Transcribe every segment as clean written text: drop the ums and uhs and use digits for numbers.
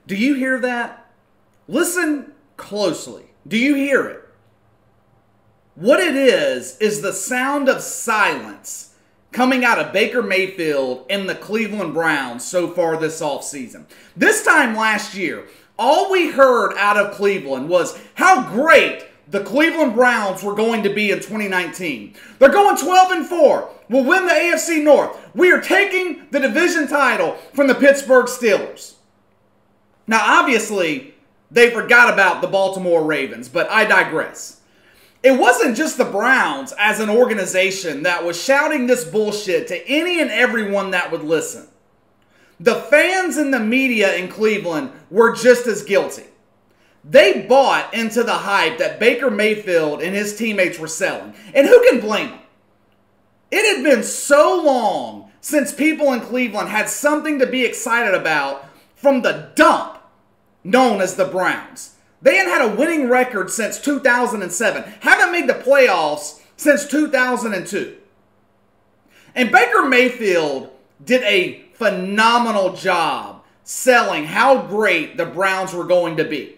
Do you hear that? Listen closely. Do you hear it? What it is the sound of silence coming out of Baker Mayfield and the Cleveland Browns so far this offseason. This time last year, all we heard out of Cleveland was how great the Cleveland Browns were going to be in 2019. They're going 12-4. We'll win the AFC North. We are taking the division title from the Pittsburgh Steelers. Now, obviously, they forgot about the Baltimore Ravens, but I digress. It wasn't just the Browns as an organization that was shouting this bullshit to any and everyone that would listen. The fans and the media in Cleveland were just as guilty. They bought into the hype that Baker Mayfield and his teammates were selling. And who can blame them? It had been so long since people in Cleveland had something to be excited about from the dump known as the Browns. They hadn't had a winning record since 2007. Haven't made the playoffs since 2002. And Baker Mayfield did a phenomenal job selling how great the Browns were going to be.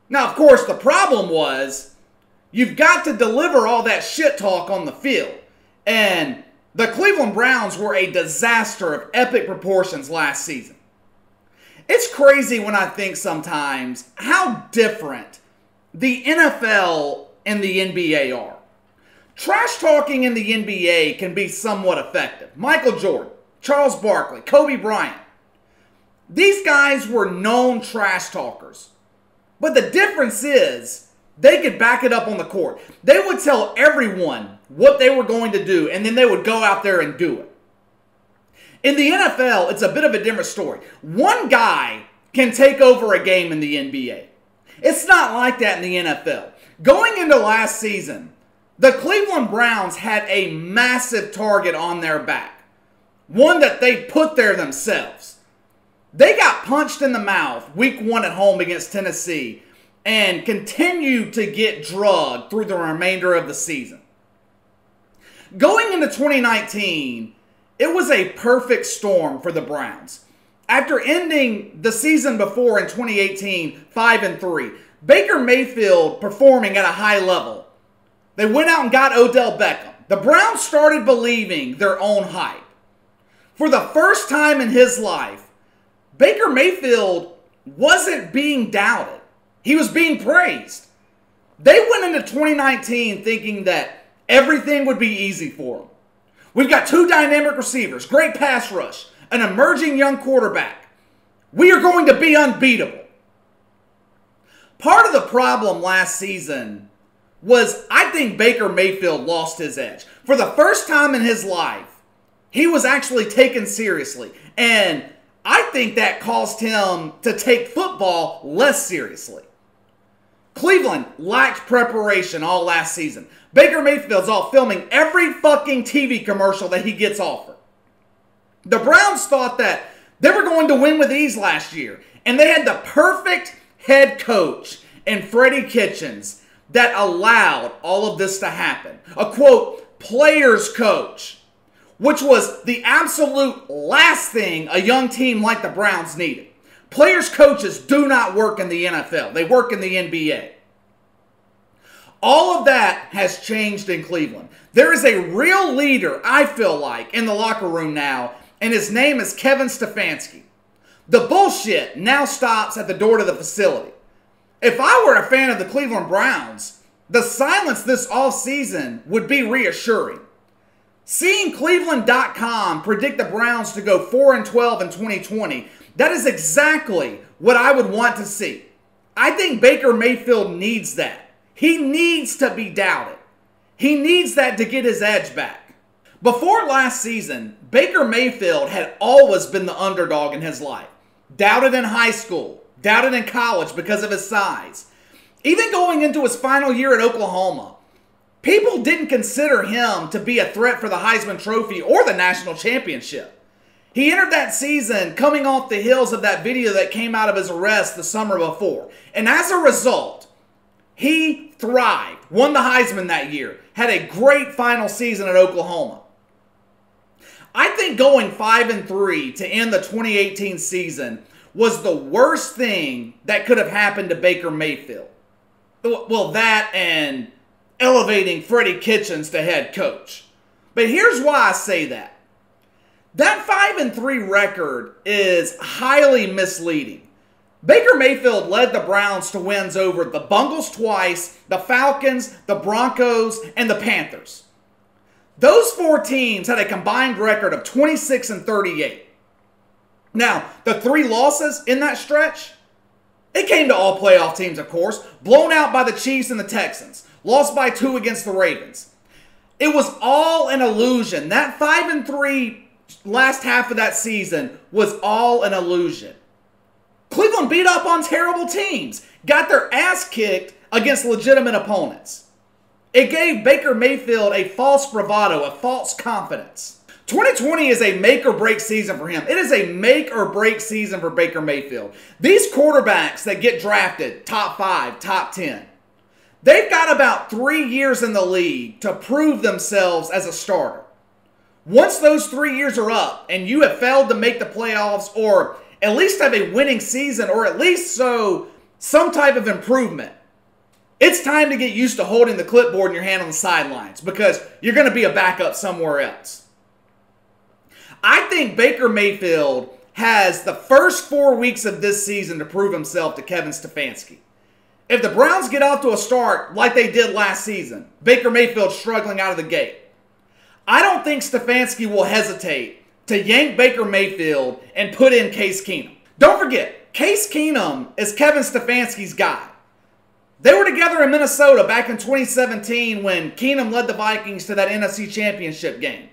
Now, of course, the problem was you've got to deliver all that shit talk on the field. And the Cleveland Browns were a disaster of epic proportions last season. It's crazy when I think sometimes how different the NFL and the NBA are. Trash talking in the NBA can be somewhat effective. Michael Jordan, Charles Barkley, Kobe Bryant. These guys were known trash talkers. But the difference is they could back it up on the court. They would tell everyone what they were going to do, and then they would go out there and do it. In the NFL, it's a bit of a different story. One guy can take over a game in the NBA. It's not like that in the NFL. Going into last season, the Cleveland Browns had a massive target on their back. One that they put there themselves. They got punched in the mouth week 1 at home against Tennessee and continued to get drugged through the remainder of the season. Going into 2019, it was a perfect storm for the Browns. After ending the season before in 2018, 5-3, Baker Mayfield performing at a high level. They went out and got Odell Beckham. The Browns started believing their own hype. For the first time in his life, Baker Mayfield wasn't being doubted. He was being praised. They went into 2019 thinking that everything would be easy for them. We've got 2 dynamic receivers, great pass rush, an emerging young quarterback. We are going to be unbeatable. Part of the problem last season was I think Baker Mayfield lost his edge. For the first time in his life, he was actually taken seriously. And I think that caused him to take football less seriously. Cleveland lacked preparation all last season. Baker Mayfield's off filming every fucking TV commercial that he gets offered. The Browns thought that they were going to win with ease last year. And they had the perfect head coach in Freddie Kitchens that allowed all of this to happen. A quote, player's coach, which was the absolute last thing a young team like the Browns needed. Players coaches do not work in the NFL. They work in the NBA. All of that has changed in Cleveland. There is a real leader, I feel like, in the locker room now, and his name is Kevin Stefanski. The bullshit now stops at the door to the facility. If I were a fan of the Cleveland Browns, the silence this offseason would be reassuring. Seeing Cleveland.com predict the Browns to go 4-12 in 2020, that is exactly what I would want to see. I think Baker Mayfield needs that. He needs to be doubted. He needs that to get his edge back. Before last season, Baker Mayfield had always been the underdog in his life. Doubted in high school, doubted in college because of his size. Even going into his final year at Oklahoma, people didn't consider him to be a threat for the Heisman Trophy or the national championship. He entered that season coming off the heels of that video that came out of his arrest the summer before. And as a result, he thrived, won the Heisman that year, had a great final season at Oklahoma. I think going 5-3 to end the 2018 season was the worst thing that could have happened to Baker Mayfield. Well, that and elevating Freddie Kitchens to head coach. But here's why I say that. That 5-3 record is highly misleading. Baker Mayfield led the Browns to wins over the Bengals twice, the Falcons, the Broncos, and the Panthers. Those 4 teams had a combined record of 26-38. Now, the 3 losses in that stretch, it came to all playoff teams, of course, blown out by the Chiefs and the Texans, lost by 2 against the Ravens. It was all an illusion. That 5-3 last half of that season was all an illusion. Cleveland beat up on terrible teams, got their ass kicked against legitimate opponents. It gave Baker Mayfield a false bravado, a false confidence. 2020 is a make or break season for him. It is a make or break season for Baker Mayfield. These quarterbacks that get drafted, top 5, top 10, they've got about 3 years in the league to prove themselves as a starter. Once those 3 years are up and you have failed to make the playoffs or at least have a winning season or at least show some type of improvement, it's time to get used to holding the clipboard in your hand on the sidelines because you're going to be a backup somewhere else. I think Baker Mayfield has the first 4 weeks of this season to prove himself to Kevin Stefanski. If the Browns get off to a start like they did last season, Baker Mayfield struggling out of the gate, I don't think Stefanski will hesitate to yank Baker Mayfield and put in Case Keenum. Don't forget, Case Keenum is Kevin Stefanski's guy. They were together in Minnesota back in 2017 when Keenum led the Vikings to that NFC Championship game.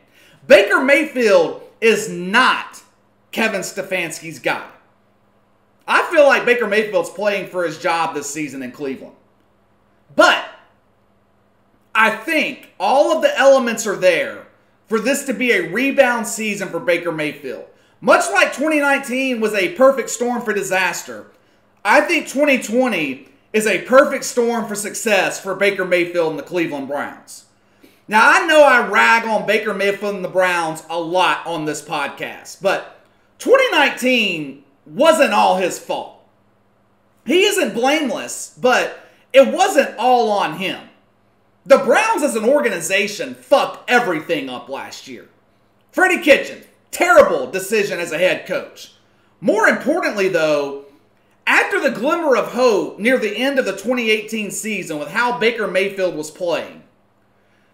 Baker Mayfield is not Kevin Stefanski's guy. I feel like Baker Mayfield's playing for his job this season in Cleveland. But I think all of the elements are there for this to be a rebound season for Baker Mayfield. Much like 2019 was a perfect storm for disaster, I think 2020 is a perfect storm for success for Baker Mayfield and the Cleveland Browns. Now, I know I rag on Baker Mayfield and the Browns a lot on this podcast, but 2019 wasn't all his fault. He isn't blameless, but it wasn't all on him. The Browns as an organization fucked everything up last year. Freddie Kitchens, terrible decision as a head coach. More importantly, though, after the glimmer of hope near the end of the 2018 season with how Baker Mayfield was playing,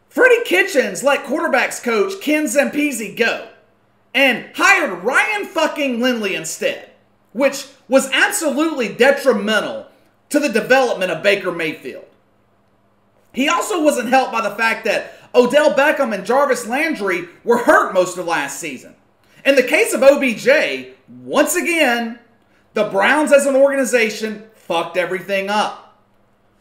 Freddie Kitchens let quarterbacks coach Ken Zampese go and hired Ryan fucking Lindley instead, which was absolutely detrimental to the development of Baker Mayfield. He also wasn't helped by the fact that Odell Beckham and Jarvis Landry were hurt most of last season. In the case of OBJ, once again, the Browns as an organization fucked everything up.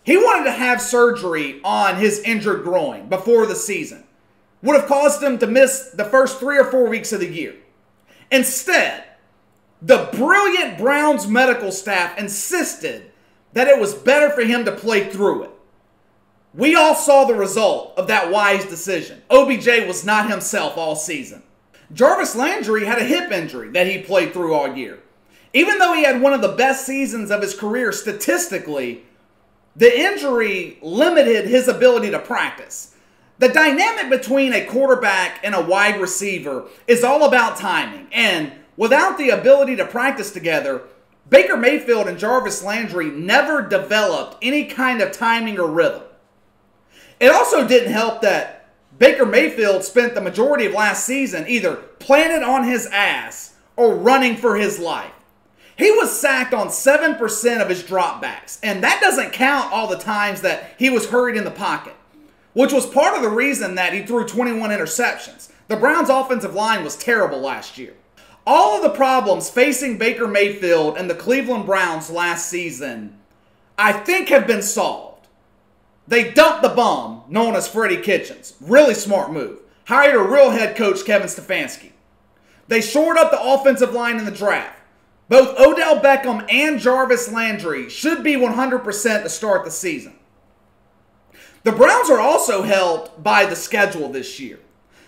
He wanted to have surgery on his injured groin before the season. Would have caused him to miss the first 3 or 4 weeks of the year. Instead, the brilliant Browns medical staff insisted that it was better for him to play through it. We all saw the result of that wise decision. OBJ was not himself all season. Jarvis Landry had a hip injury that he played through all year. Even though he had one of the best seasons of his career statistically, the injury limited his ability to practice. The dynamic between a quarterback and a wide receiver is all about timing, and without the ability to practice together, Baker Mayfield and Jarvis Landry never developed any kind of timing or rhythm. It also didn't help that Baker Mayfield spent the majority of last season either planted on his ass or running for his life. He was sacked on 7% of his dropbacks, and that doesn't count all the times that he was hurried in the pocket, which was part of the reason that he threw 21 interceptions. The Browns' offensive line was terrible last year. All of the problems facing Baker Mayfield and the Cleveland Browns last season, I think, have been solved. They dumped the bum known as Freddie Kitchens. Really smart move. Hired a real head coach, Kevin Stefanski. They shored up the offensive line in the draft. Both Odell Beckham and Jarvis Landry should be 100% to start the season. The Browns are also helped by the schedule this year.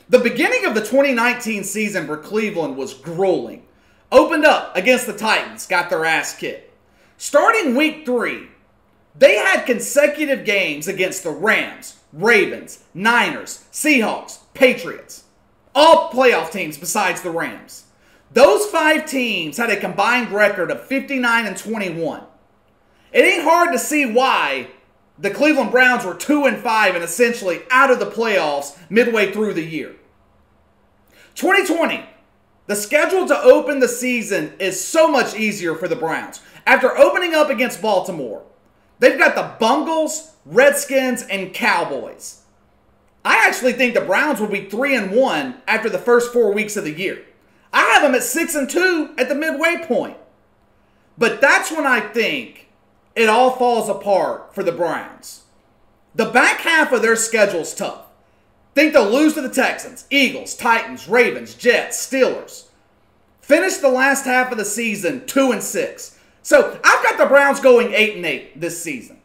The beginning of the 2019 season for Cleveland was grueling. opened up against the Titans, got their ass kicked. Starting week 3, they had consecutive games against the Rams, Ravens, Niners, Seahawks, Patriots. All playoff teams besides the Rams. Those 5 teams had a combined record of 59-21. It ain't hard to see why the Cleveland Browns were 2-5 and essentially out of the playoffs midway through the year. 2020, the schedule to open the season is so much easier for the Browns. After opening up against Baltimore, they've got the Bungles, Redskins, and Cowboys. I actually think the Browns will be 3-1 after the first 4 weeks of the year. I have them at 6-2 at the midway point. But that's when I think it all falls apart for the Browns. The back half of their schedule's tough. Think they'll lose to the Texans, Eagles, Titans, Ravens, Jets, Steelers. Finish the last half of the season 2-6. So I've got the Browns going 8-8 this season.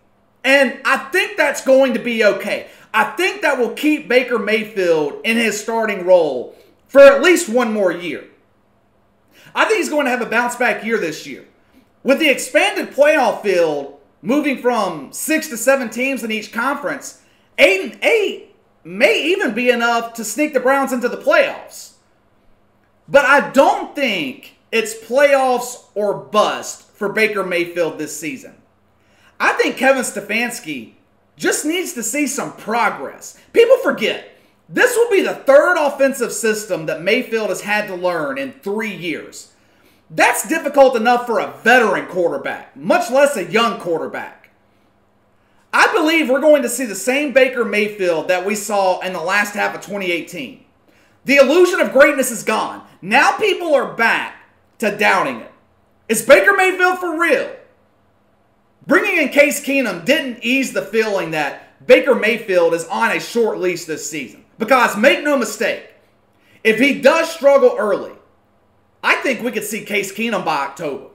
And I think that's going to be okay. I think that will keep Baker Mayfield in his starting role for at least one more year. I think he's going to have a bounce back year this year. With the expanded playoff field moving from 6 to 7 teams in each conference, 8-8 may even be enough to sneak the Browns into the playoffs. But I don't think it's playoffs or bust for Baker Mayfield this season. I think Kevin Stefanski just needs to see some progress. People forget, this will be the 3rd offensive system that Mayfield has had to learn in 3 years. That's difficult enough for a veteran quarterback, much less a young quarterback. I believe we're going to see the same Baker Mayfield that we saw in the last half of 2018. The illusion of greatness is gone. Now people are back to doubting it. Is Baker Mayfield for real? Bringing in Case Keenum didn't ease the feeling that Baker Mayfield is on a short leash this season. Because make no mistake, if he does struggle early, I think we could see Case Keenum by October.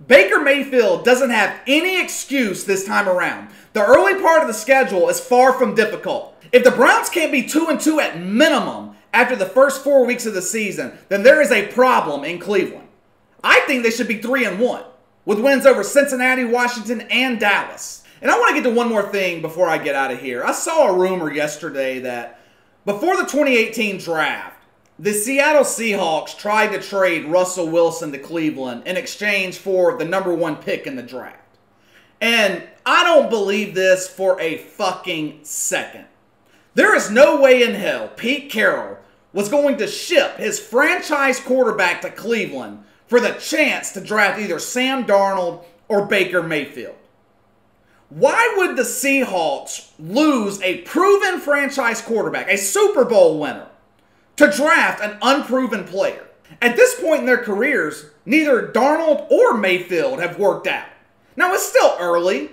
Baker Mayfield doesn't have any excuse this time around. The early part of the schedule is far from difficult. If the Browns can't be 2-2 at minimum after the first 4 weeks of the season, then there is a problem in Cleveland. I think they should be 3-1 with wins over Cincinnati, Washington, and Dallas. And I want to get to one more thing before I get out of here. I saw a rumor yesterday that before the 2018 draft, the Seattle Seahawks tried to trade Russell Wilson to Cleveland in exchange for the number 1 pick in the draft. And I don't believe this for a fucking second. There is no way in hell Pete Carroll was going to ship his franchise quarterback to Cleveland for the chance to draft either Sam Darnold or Baker Mayfield. Why would the Seahawks lose a proven franchise quarterback, a Super Bowl winner, to draft an unproven player? At this point in their careers, neither Darnold or Mayfield have worked out. Now, it's still early.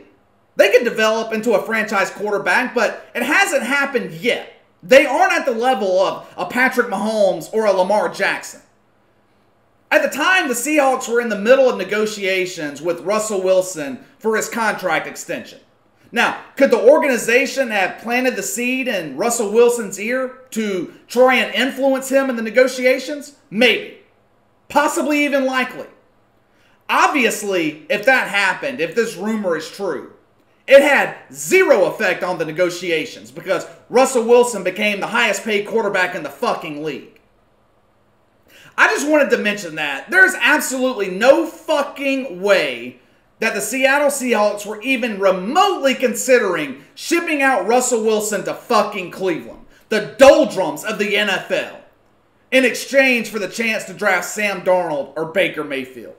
They could develop into a franchise quarterback, but it hasn't happened yet. They aren't at the level of a Patrick Mahomes or a Lamar Jackson. At the time, the Seahawks were in the middle of negotiations with Russell Wilson for his contract extension. Now, could the organization have planted the seed in Russell Wilson's ear to try and influence him in the negotiations? Maybe. Possibly even likely. Obviously, if that happened, if this rumor is true, it had zero effect on the negotiations because Russell Wilson became the highest paid quarterback in the fucking league. I just wanted to mention that. There's absolutely no fucking way that the Seattle Seahawks were even remotely considering shipping out Russell Wilson to fucking Cleveland, the doldrums of the NFL, in exchange for the chance to draft Sam Darnold or Baker Mayfield.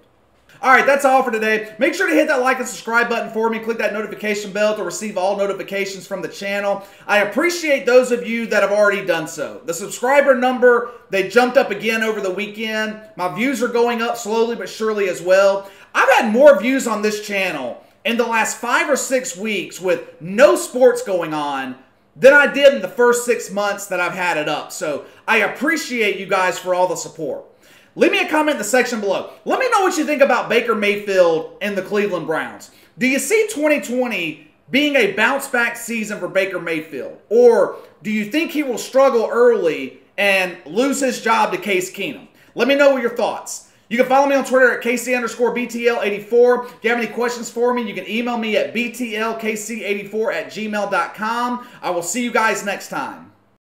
Alright, that's all for today. Make sure to hit that like and subscribe button for me. Click that notification bell to receive all notifications from the channel. I appreciate those of you that have already done so. The subscriber number, they jumped up again over the weekend. My views are going up slowly but surely as well. I've had more views on this channel in the last 5 or 6 weeks with no sports going on than I did in the first 6 months that I've had it up. So I appreciate you guys for all the support. Leave me a comment in the section below. Let me know what you think about Baker Mayfield and the Cleveland Browns. Do you see 2020 being a bounce-back season for Baker Mayfield? Or do you think he will struggle early and lose his job to Case Keenum? Let me know your thoughts. You can follow me on Twitter at KC_BTL84. If you have any questions for me, you can email me at BTLKC84@gmail.com. I will see you guys next time.